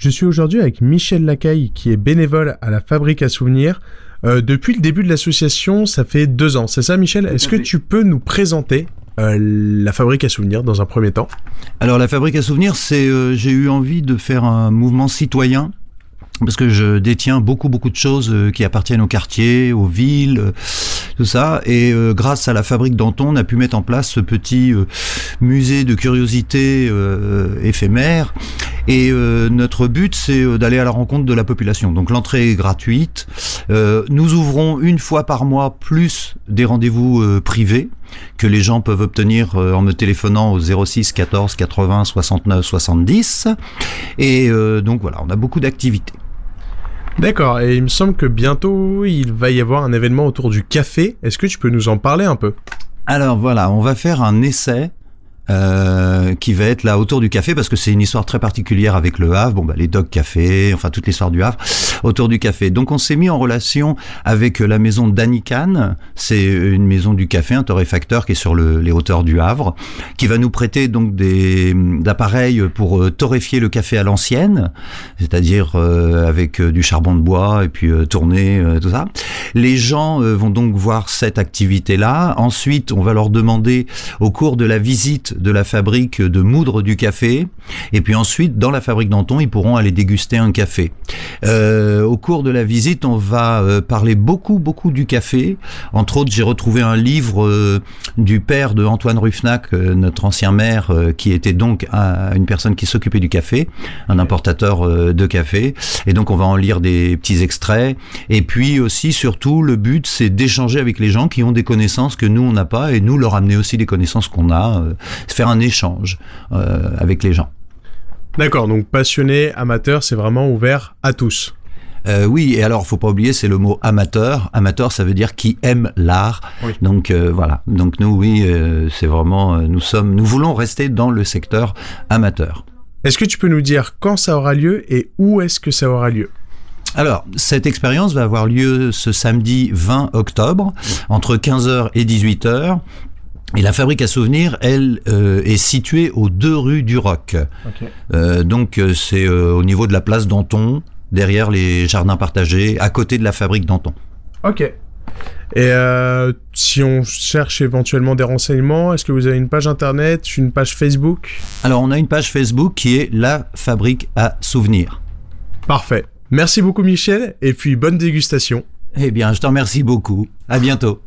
Je suis aujourd'hui avec Michel Lacaille qui est bénévole à la Fabrique à Souvenirs. Depuis le début de l'association, ça fait 2 ans, c'est ça Michel ? Est-ce que tu peux nous présenter la Fabrique à Souvenirs dans un premier temps ? Alors la Fabrique à Souvenirs, j'ai eu envie de faire un mouvement citoyen. Parce que je détiens beaucoup de choses qui appartiennent au quartier, aux villes, tout ça. Et grâce à la Fabrique Danton, on a pu mettre en place ce petit musée de curiosités éphémère. Et notre but, c'est d'aller à la rencontre de la population. Donc l'entrée est gratuite. Nous ouvrons 1 fois par mois plus des rendez-vous privés que les gens peuvent obtenir en me téléphonant au 06 14 80 69 70. Et donc voilà, on a beaucoup d'activités. D'accord, et il me semble que bientôt il va y avoir un événement autour du café. Est-ce que tu peux nous en parler un peu ? Alors voilà, on va faire un essai qui va être là autour du café, parce que c'est une histoire très particulière avec le Havre, les Dog Café, enfin toute l'histoire du Havre autour du café. Donc on s'est mis en relation avec la maison d'Anican, c'est une maison du café, un torréfacteur qui est sur les hauteurs du Havre, qui va nous prêter donc d'appareils pour torréfier le café à l'ancienne, c'est-à-dire avec du charbon de bois et puis tourner tout ça. Les gens vont donc voir cette activité-là. Ensuite, on va leur demander au cours de la visite de la fabrique de moudre du café, et puis ensuite dans la fabrique Danton ils pourront aller déguster un café. Au cours de la visite on va parler beaucoup du café. Entre autres, j'ai retrouvé un livre du père de Antoine Ruffnac, notre ancien maire, qui était donc une personne qui s'occupait du café, un importateur de café, et donc on va en lire des petits extraits. Et puis aussi, surtout, le but c'est d'échanger avec les gens qui ont des connaissances que nous on n'a pas, et nous leur amener aussi des connaissances qu'on a, faire un échange avec les gens. D'accord, donc passionné, amateur, c'est vraiment ouvert à tous. Oui, et alors faut pas oublier, c'est le mot amateur. Amateur, ça veut dire qui aime l'art. Oui. Donc voilà. Donc nous, oui, c'est vraiment, nous voulons rester dans le secteur amateur. Est-ce que tu peux nous dire quand ça aura lieu et où est-ce que ça aura lieu ? Alors, cette expérience va avoir lieu ce samedi 20 octobre, entre 15h et 18h. Et la Fabrique à Souvenirs, elle, est située aux 2 rues du Roc. Okay. Donc, c'est au niveau de la place Danton, derrière les jardins partagés, à côté de la Fabrique Danton. Ok. Et si on cherche éventuellement des renseignements, est-ce que vous avez une page internet, une page Facebook ? Alors, on a une page Facebook qui est la Fabrique à Souvenirs. Parfait. Merci beaucoup Michel, et puis bonne dégustation. Eh bien, je t'en remercie beaucoup. À bientôt.